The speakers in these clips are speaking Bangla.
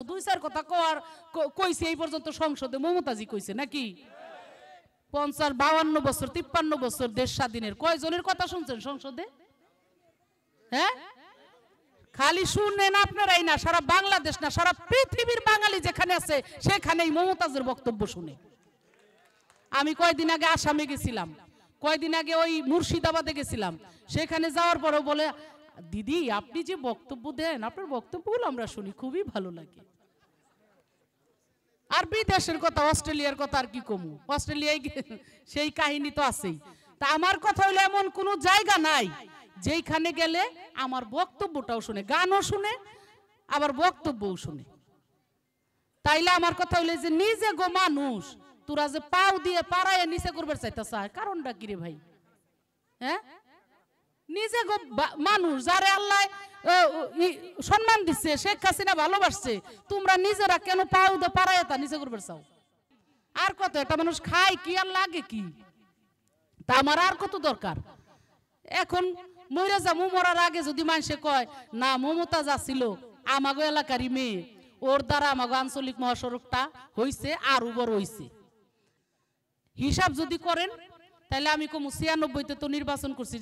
দুই চার কথা কইছে এই পর্যন্ত সংসদে মমতাজি কইছে নাকি 50-52 বছর 53 বছর দেশ স্বাধীনের কয়জনের কথা শুনছেন সংসদে? হ্যাঁ, খালি শুনেন আপনারাই না, সারা বাংলাদেশ না সারা পৃথিবীর বাঙালি যেখানে আছে সেখানেই মমতাজের বক্তব্য শুনে। আমি কয়দিন আগে আসামে গেছিলাম, কয়দিন আগে ওই মুর্শিদাবাদে গেছিলাম, সেখানে যাওয়ার পরে বলে দিদি আপনি যে বক্তব্য দেন আপনার বক্তব্যগুলো আমরা শুনি, খুবই ভালো লাগে। আর বিদেশের কথা, অস্ট্রেলিয়ার কথা আর কি কমু, অস্ট্রেলিয়ায় সেই কাহিনী তো আছেই। তা আমার কথা হলো এমন কোনো জায়গা নাই যেখানে গেলে আমার বক্তব্যটাও শুনে, গানও শুনে আবার বক্তব্যও শুনে। তাইলে আমার কথা হলো যে নিজে গো মানুষ তোরা যে পাও দিয়ে পাড়ায় নিচে করবার চাইতে চায়, কারণটা কি রে ভাই? হ্যাঁ, নিজে গো মানুষ যারে আল্লাহ সম্মান দিচ্ছে, শেখ হাসিনা ভালোবাসছে, তোমরা নিজেরা কেন পাও দিয়ে পাড়ায় তা নিচে করবার চাও? আর কত একটা মানুষ খায় কি আর লাগে কি? তা আমার আর কত দরকার? এখন মইরা যাবো, মরার আগে যদি মানুষে কয় না মমতাজ আছিল আমাগো এলাকারই মেয়ে, ওর দ্বারা আমাগো আঞ্চলিক মহাসড়কটা হইছে আরো বড় হইছে, হিসাব যদি করেন তাহলে আমি কমু 96-তে তো নির্বাচন করছি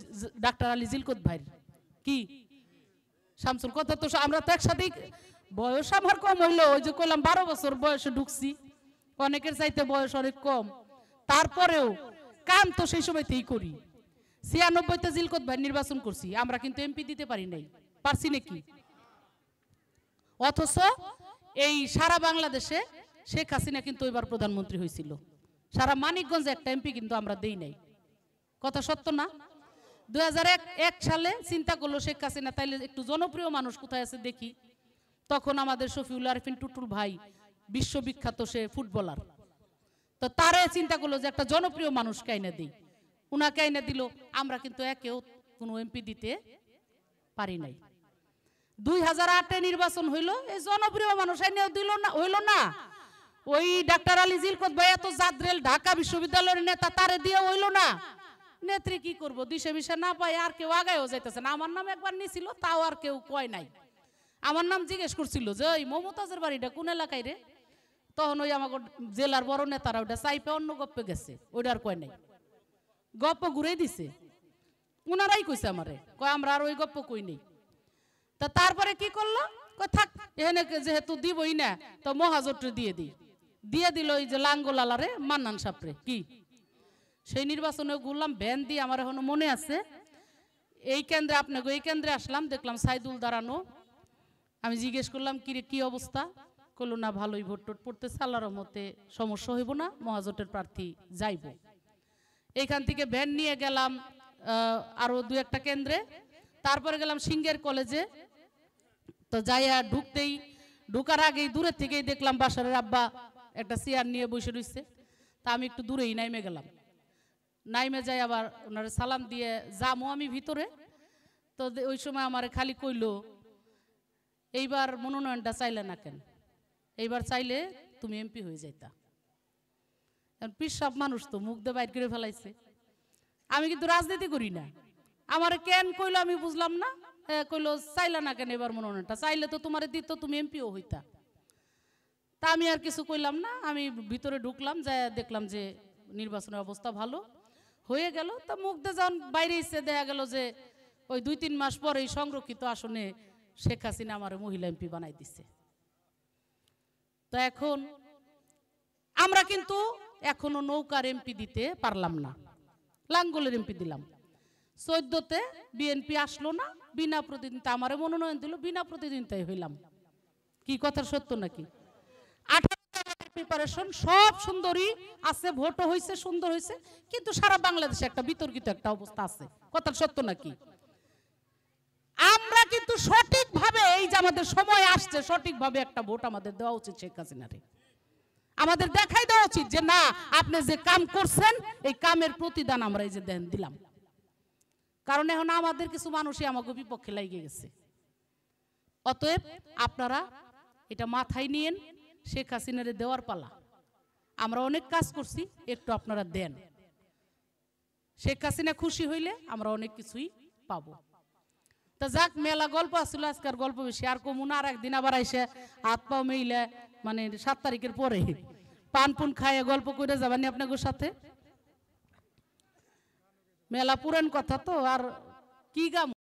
ডাক্তার আলী জিলকত ভাই কি শামসুল কথা তো আমরা তো একসাথেই, বয়স আমার কম হইলো, ওই যে কইলাম 12 বছর বয়সে ঢুকছি, অনেকের চাইতে বয়স অনেক কম, তারপরেও কাম তো সেই সময়তেই করি। 96-তে জিলকত ভাই নির্বাচন করছি, আমরা কিন্তু এমপি দিতে পারি নাই, পারছি নাকি? অথচ এই সারা বাংলাদেশে শেখ হাসিনা কিন্তু এবার প্রধানমন্ত্রী হয়েছিল, সারা মানিকগঞ্জে একটা এমপি কিন্তু আমরা দেই নাই। কথা সত্য না? 2001 সালে চিন্তা করলো শেখ হাসিনা তাইলে একটু জনপ্রিয় মানুষ কোথায় আছে দেখি, তখন আমাদের শফিউল আরিফিন টুটুল ভাই বিশ্ববিখ্যাত সে ফুটবলার, তো তারে চিন্তা করলো যে একটা জনপ্রিয় মানুষ কাইনা দেই, উনাকে আইনা দিল, আমরা কিন্তু একেও কোনো এমপি দিতে পারি নাই। 2008-এ নির্বাচন হইল, এই জনপ্রিয় মানুষ আইনাও দিল না, হইল না। ওই ডাক্তার আলী জিলকত ভাই এত জাদ্রেল ঢাকা বিশ্ববিদ্যালয়ের নেতা, তারে দিয়ে হইল না। নেত্রী কি করবো, দিশে বিষে না পাই আর কেউ আগায়ও যাইতেছে না। আমার নাম একবার নিছিল, তাও আর কেউ কয় নাই। আমার নাম জিজ্ঞেস করছিল যে ওই মমতাজের বাড়িটা কোন এলাকায় রে, তখন ওই আমাকে জেলার বড় নেতারা ওটা চাইপে অন্য গপ্পে গেছে, ওইটা আর কয় নাই, গপ্প ঘুরে দিছে। উনারাই কইছে আমারে, কয় আমরা আর ওই গপ্প কই নেই। তা তারপরে কি করলো, কয় থাক এখানে যেহেতু দিবই না তো মহাজোটে দিয়ে দিই, দিয়ে দিল ওই যে লাঙ্গলালারে মান্নান সাপরে কি, সেই নির্বাচনে ঘুরলাম ভ্যান দিয়ে, আমার এখনো মনে আছে। এই কেন্দ্রে আপনাকে এই কেন্দ্রে আসলাম, দেখলাম সাইদুল দাঁড়ানো, আমি জিজ্ঞেস করলাম কি রে কি অবস্থা, কইলো না ভালোই ভোট টোট পড়তেছে, আল্লাহর রহমতে সমস্যা হইব না, মহাজোটের প্রার্থী যাইব। এইখান থেকে ভ্যান নিয়ে গেলাম আরো 2-1টা কেন্দ্রে, তারপরে গেলাম সিংহের কলেজে। তো যাইয়া ঢুকার আগেই দূরের থেকেই দেখলাম বাসারের আব্বা একটা চেয়ার নিয়ে বসে রইছে, তা আমি একটু দূরেই নাইমে গেলাম, নাইমে যাই আবার ওনারে সালাম দিয়ে যামো আমি ভিতরে। তো ওই সময় আমারে খালি কইলো এইবার মনোনয়নটা চাইলে না কেন, এইবার চাইলে তুমি এমপি হয়ে যাইতা। পিসাব মানুষ তো মুখ দিয়ে বাইর করে ফেলাইছে। আমি কিন্তু রাজনীতি করি না, আমারে কেন কইলো আমি বুঝলাম না, কইলো চাইলে না কেন এবার মনোনয়নটা, চাইলে তো তোমারে দিত, তুমি এমপিও হইতা। তা আমি আর কিছু কইলাম না, আমি ভিতরে ঢুকলাম, যাই দেখলাম যে নির্বাচনের অবস্থা ভালো হয়ে গেল। তা মুখ দিয়ে যখন বাইরে এসে দেখা গেল যে ওই 2-3 মাস পরে এই সংরক্ষিত আসনে শেখ হাসিনা আমার মহিলা এমপি বানাই দিছে। তো এখন আমরা কিন্তু এখনো নৌকার এমপি দিতে পারলাম না, লাঙ্গলের এমপি দিলাম। 14-তে বিএনপি আসলো না, বিনা প্রতিদ্বন্দ্বিতা আমারে মনোনয়ন দিল, বিনা প্রতিদ্বন্দ্বিতায় হইলাম। কি কথা সত্য নাকি? 18 প্রিপারেশন সব সুন্দরই আছে, ভোটও হয়েছে, সুন্দর হয়েছে, কিন্তু সারা বাংলাদেশে একটা বিতর্কিত একটা অবস্থা আছে। কথা সত্য নাকি? আমরা কিন্তু সঠিকভাবে এই যে আমাদের সময় আসছে, সঠিকভাবে একটা ভোট আমাদের দেওয়া উচিত শেখ হাসিনারে, আমাদের দেখাই দেওয়া উচিত যে না আপনি যে কাম করছেন এই কামের প্রতিদান আমরা এই যে দেন দিলাম। কারণ এখন আমাদের কিছু মানুষই আমাকে বিপক্ষে লাগিয়ে গেছে। অতএব আপনারা এটা মাথায় নিয়েন, শেখ হাসিনারে দেওয়ার পালা, আমরা অনেক কাজ করছি, একটু আপনারা দেন। শেখ হাসিনা খুশি হইলে আমরা অনেক কিছুই পাবো। তা যাক মেলা গল্প আসছিল, আজকের গল্প বেশি আর কমুন। আর একদিন আবার আইসে হাত পাও মেইলে মানে 7 তারিখের পরে পান পুন খাইয়ে গল্প করে যাবানি আপনাদের সাথে। মেলা পুরান কথা তো আর কি গাম।